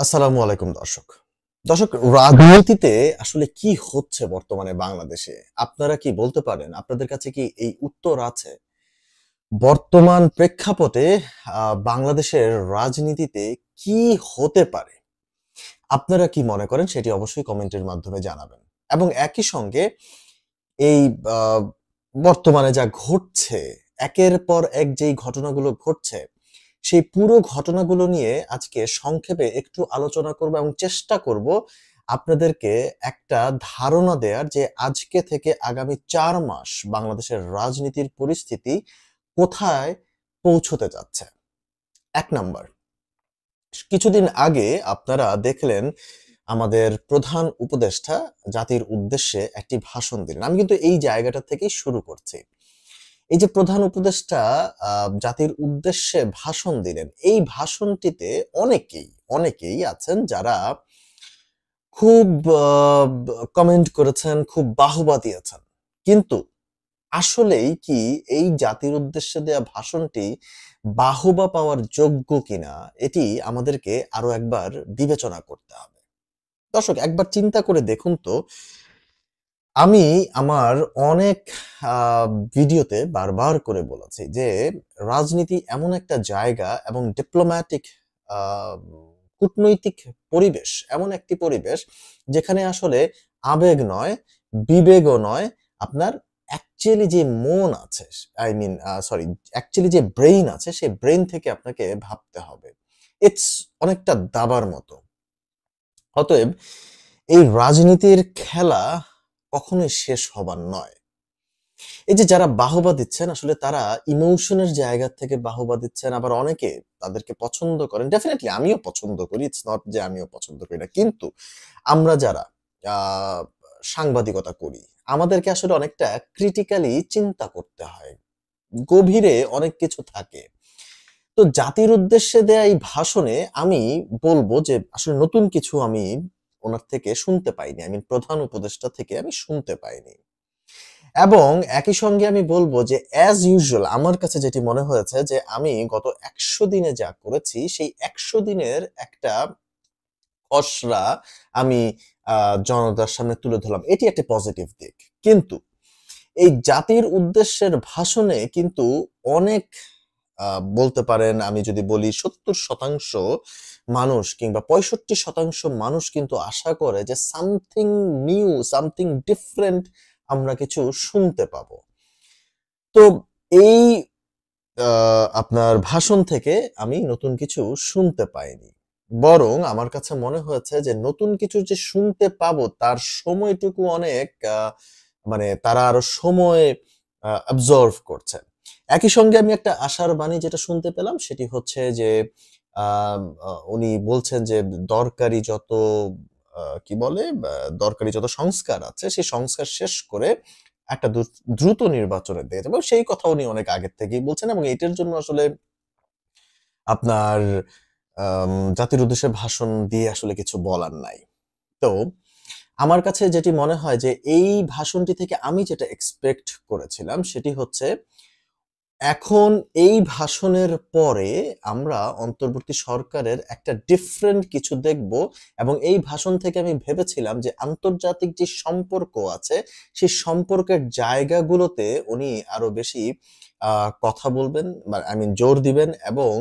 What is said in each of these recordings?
আসসালামু আলাইকুম দর্শক। দর্শক, রাজনীতিতে আসলে কি হচ্ছে বর্তমানে বাংলাদেশে? আপনারা কি বলতে পারেন? আপনাদের কাছে কি এই উত্তর আছে? বর্তমান প্রেক্ষাপটে বাংলাদেশের রাজনীতিতে কি হতে পারে? আপনারা কি মনে করেন সেটি অবশ্যই কমেন্টের মাধ্যমে জানাবেন। এবং একই সঙ্গে এই আ বর্তমানে যা ঘটছে, একের পর এক যেই ঘটনাগুলো ঘটছে, সেই পুরো ঘটনাগুলো নিয়ে আজকে সংক্ষেপে একটু আলোচনা করব এবং চেষ্টা করব আপনাদেরকে একটা ধারণা দেয়ার যে আজকে থেকে আগামী ৪ মাস বাংলাদেশের রাজনীতির পরিস্থিতি কোথায় পৌঁছতে যাচ্ছে। ১ নাম্বার, কিছুদিন আগে আপনারা দেখলেন আমাদের প্রধান উপদেষ্টা জাতির উদ্দেশ্যে একটি ভাষণ দিলেন। আমি কিন্তু এই জায়গাটা থেকেই শুরু করছি। এই যে প্রধান উপদেষ্টা জাতির উদ্দেশ্যে ভাষণ দিলেন, এই ভাষণটিতে অনেকেই আছেন যারা খুব আ কমেন্ট করেছেন, খুব বাহবা দিয়েছেন। কিন্তু আসলেই কি এই জাতির উদ্দেশ্যে দেয়া ভাষণটি বাহবা পাওয়ার যোগ্য কিনা, এটি আমাদেরকে আরো একবার বিবেচনা করতে হবে। দর্শক, একবার চিন্তা করে দেখুন তো, আমি আমার অনেক আ ভিডিওতে বারবার করে বলেছি যে, রাজনীতি এমন একটা জায়গা এবং ডিপ্লোম্যাটিক আ কূটনৈতিক পরিবেশ, এমন একটি পরিবেশ যেখানে আসলে আবেগ নয়, বিবেকও নয়, আপনার অ্যাকচুয়ালি যে মন আছে, আই মিন সরি, অ্যাকচুয়ালি যে ব্রেইন আছে, সেই ব্রেইন থেকে আপনাকে ভাবতে হবে। ইটস অনেকটা দাবার মতো। অতএব এই রাজনীতির খেলা কখনোই শেষ হবার নয়। এই যে যারা বাহবা দিচ্ছেন আসলে তারা ইমোশনের জায়গা থেকে বাহবা দিচ্ছেন। আবার অনেকে তাদেরকে পছন্দ করেন। ডেফিনিটলি আমিও পছন্দ করি। ইটস নট যে আমিও পছন্দ করি না। কিন্তু আমরা যারা আ সাংবাদিকতা করি, আমাদেরকে আসলে অনেকটা ক্রিটিক্যালি চিন্তা করতে হয়। গভীরে অনেক কিছু থাকে। তো জাতির উদ্দেশ্যে দেয়া এই ভাষণে আমি বলব যে আসলে নতুন কিছু আমি উনার থেকে শুনতে পাইনি। I mean প্রধান উপদেষ্টা থেকে আমি শুনতে পাইনি। এবং একই সঙ্গে আমি বলব যে অ্যাজ ইউজুয়াল আমার কাছে যেটি মনে হয়েছে যে আমি গত ১০০ দিনে যা করেছি সেই ১০০ দিনের একটা খসড়া আমি আ জনতার সামনে তুলে ধরলাম। এটি একটা পজিটিভ দিক। কিন্তু এই জাতির উদ্দেশ্যের ভাষণে কিন্তু অনেক আ বলতে পারেন, আমি যদি বলি ৭০% মানুষ কিংবা ৬৫% মানুষ কিন্তু আশা করে যে সামথিং নিউ, সামথিং ডিফারেন্ট আমরা কিছু শুনতে পাবো। তো এই আ আপনার ভাষণ থেকে আমি নতুন কিছু শুনতে পাইনি। বরং আমার কাছে মনে হয়েছে যে নতুন কিছু যে শুনতে পাবো তার সময়টুকু অনেক আ মানে তারা আরো সময় অ্যাবজর্ভ করছে। একই সঙ্গে আমি একটা আশার বাণী যেটা শুনতে পেলাম সেটি হচ্ছে যে উনি বলছেন যে দরকারি যত কি বলে? দরকারি যত সংস্কার আছে সেই সংস্কার শেষ করে একটা দ্রুত নির্বাচনের দিকে যাবো। সেই কথা উনি অনেক আগের থেকেই বলছেন এবং এটার জন্য আসলে আপনার জাতির উদ্দেশ্যে ভাষণ দিয়ে আসলে কিছু বলার নাই। তো আমার কাছে যেটি মনে হয় যে এই ভাষণটি থেকে আমি যেটা এক্সপেক্ট করেছিলাম সেটি হচ্ছে, এখন এই ভাষণের পরে আমরা অন্তর্বর্তী সরকারের একটা ডিফারেন্ট কিছু দেখব এবং এই ভাষণ থেকে আমি ভেবেছিলাম যে আন্তর্জাতিক যে সম্পর্ক আছে সেই সম্পর্কের জায়গাগুলোতে উনি আরো বেশি কথা বলবেন বা আই মিন জোর দিবেন এবং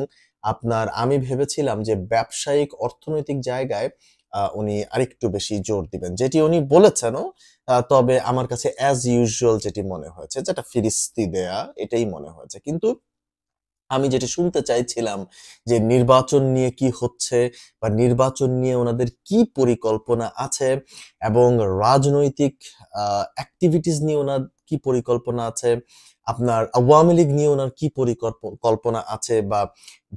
আমি ভেবেছিলাম যে ব্যবসায়িক অর্থনৈতিক জায়গায় উনি আরেকটু বেশি জোর দিবেন। যেটি উনি বলেছেনও। তবে আমার কাছে অ্যাজ ইউজুয়াল যেটি মনে হয়েছে, যেটা ফিরিস্তি দেয়া এটাই মনে হয়েছে। কিন্তু আমি যেটা শুনতে চাইছিলাম যে নির্বাচন নিয়ে কি হচ্ছে বা নির্বাচন নিয়ে ওনাদের কি পরিকল্পনা আছে এবং রাজনৈতিক আ এক্টিভিটিস নিয়ে ওনার কি পরিকল্পনা আছে, আপনার আওয়ামী লীগ নিয়ে ওনার কি কল্পনা আছে বা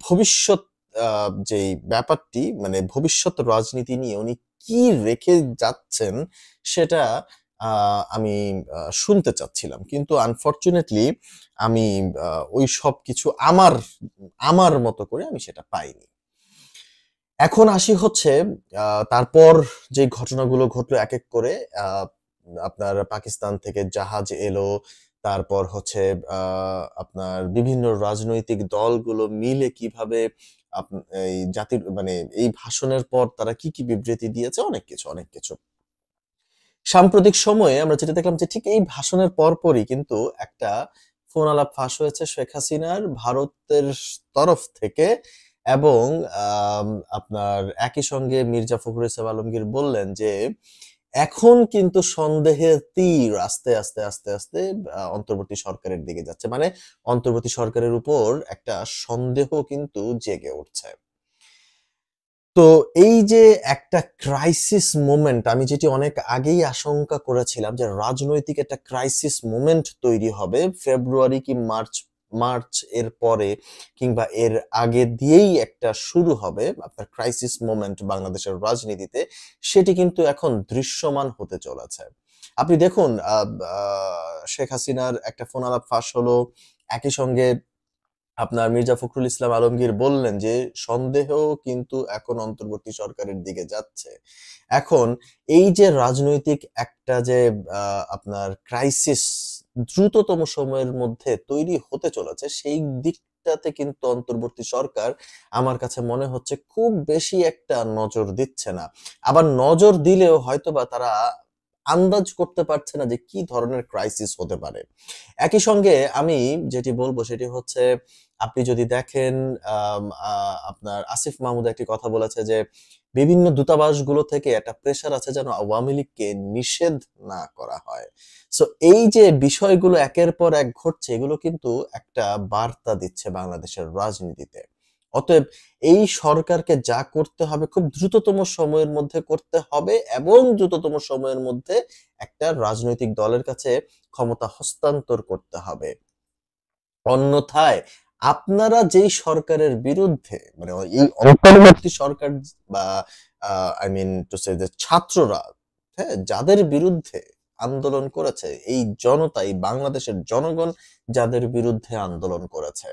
ভবিষ্যৎ আ যেই ব্যাপারটি মানে ভবিষ্যৎ রাজনীতি নিয়ে উনি কি রেখে যাচ্ছেন সেটা আ আমি শুনতে চাচ্ছিলাম। কিন্তু আনফরচুনেটলি আমি ওই সবকিছু আমার মতো করে আমি সেটা পাইনি। এখন আসি হচ্ছে আ তারপর যে ঘটনাগুলো ঘটলো একেক করে আ আপনার পাকিস্তান থেকে জাহাজ এলো। তারপর হচ্ছে আ আপনার বিভিন্ন রাজনৈতিক দলগুলো মিলে কিভাবে এই জাতির মানে এই ভাষণের পর তারা কি কি বিবৃতি দিয়েছে, অনেক কিছু অনেক কিছু। সাম্প্রতিক সময়ে আমরা যেটা দেখলাম যে ঠিক এই ভাষণের পরপরই কিন্তু একটা ফোন আলাপ ফাঁস হয়েছে শেখ হাসিনার ভারতের তরফ থেকে, এবং আপনার একই সঙ্গে মির্জা ফখরুল ইসলাম আলমগীর বললেন যে এখন কিন্তু সন্দেহের তীর আস্তে আস্তে আস্তে আস্তে অন্তর্বর্তী সরকারের দিকে যাচ্ছে, মানে অন্তর্বর্তী সরকারের উপর একটা সন্দেহ কিন্তু জেগে উঠছে। তো এই যে একটা ক্রাইসিস মোমেন্ট, আমি যেটি অনেক আগেই আশঙ্কা করেছিলাম যে রাজনৈতিক একটা ক্রাইসিস মোমেন্ট তৈরি হবে ফেব্রুয়ারি কি মার্চ, মার্চ এর পরে কিংবা এর আগে দিয়েই একটা শুরু হবে আপনার ক্রাইসিস মোমেন্ট বাংলাদেশের রাজনীতিতে, সেটি কিন্তু এখন দৃশ্যমান হতে চলেছে। আপনি দেখুন শেখ হাসিনার একটা ফোন আলাপ ফাঁস হলো, একই সঙ্গে আপনার মির্জা ফখরুল ইসলাম আলমগীর বললেন যে সন্দেহ কিন্তু এখন অন্তর্বর্তী সরকারের দিকে যাচ্ছে। এখন এই যে রাজনৈতিক একটা যে আপনার ক্রাইসিস দ্রুততম সময়ের মধ্যে তৈরি হতে চলেছে, সেই দিকটাতে কিন্তু অন্তর্বর্তী সরকার আমার কাছে মনে হচ্ছে খুব বেশি একটা নজর দিচ্ছে না। আবার নজর দিলেও হয়তোবা তারা আন্দাজ করতে পারছে না যে কি ধরনের ক্রাইসিস হতে পারে। একই সঙ্গে আমি যেটি বলবো সেটি হচ্ছে, আপনি যদি দেখেন আপনার আসিফ মাহমুদ একটি কথা বলেছে যে বিভিন্ন দূতাবাসগুলো থেকে একটা প্রেশার আছে যেন আওয়ামী লীগকে নিষেধ না করা হয়। সো এই যে বিষয়গুলো একের পর এক ঘটছে, এগুলো কিন্তু একটা বার্তা দিচ্ছে বাংলাদেশের রাজনীতিতে। অতএব এই সরকারকে যা করতে হবে খুব দ্রুততম সময়ের মধ্যে করতে হবে, এবং দ্রুততম সময়ের মধ্যে একটা রাজনৈতিক দলের কাছে ক্ষমতা হস্তান্তর করতে হবে। অন্যথায় আপনারা যেই সরকারের বিরুদ্ধে, মানে এই অন্তর্বর্তী সরকার বা আই মিন টু সে যে ছাত্ররা, হ্যাঁ, যাদের বিরুদ্ধে আন্দোলন করেছে, এই জনতা, এই বাংলাদেশের জনগণ যাদের বিরুদ্ধে আন্দোলন করেছে,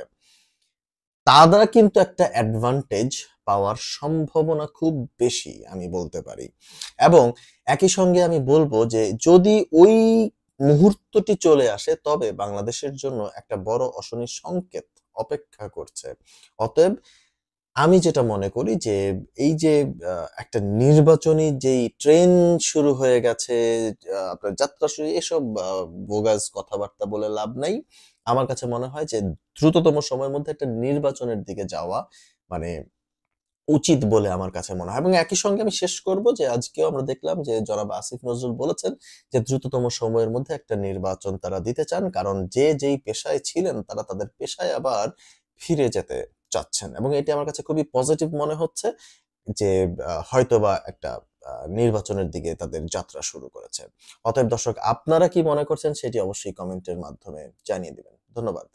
তারা কিন্তু একটা অ্যাডভান্টেজ পাওয়ার সম্ভাবনা খুব বেশি আমি বলতে পারি। এবং একই সঙ্গে আমি বলবো যে যদি ওই মুহূর্তটি চলে আসে, তবে বাংলাদেশের জন্য একটা বড় অশনি সংকেত অপেক্ষা করছে। অতএব আমি যেটা মনে করি যে এই যে একটা নির্বাচনী যেই ট্রেন শুরু হয়ে গেছে, আপনার যাত্রা শুরু, এসব বোগাস কথাবার্তা বলে লাভ নাই। আমার কাছে মনে হয় যে দ্রুততম সময়ের মধ্যে একটা নির্বাচনের দিকে যাওয়া মানে উচিত বলে আমার কাছে মনে হয়। এবং একই সঙ্গে আমি শেষ করব যে আজকেও আমরা দেখলাম যে জনাব আসিফ নজরুল বলেছেন যে দ্রুততম সময়ের মধ্যে একটা নির্বাচন তারা দিতে চান, কারণ যে যেই পেশায় ছিলেন তারা তাদের পেশায় আবার ফিরে যেতে চাচ্ছেন, এবং এটি আমার কাছে খুবই পজিটিভ মনে হচ্ছে যে হয়তোবা একটা নির্বাচনের দিকে তাদের যাত্রা শুরু করেছে। অতএব দর্শক, আপনারা কি মনে করছেন সেটি অবশ্যই কমেন্টের মাধ্যমে জানিয়ে দিবেন। ধন্যবাদ।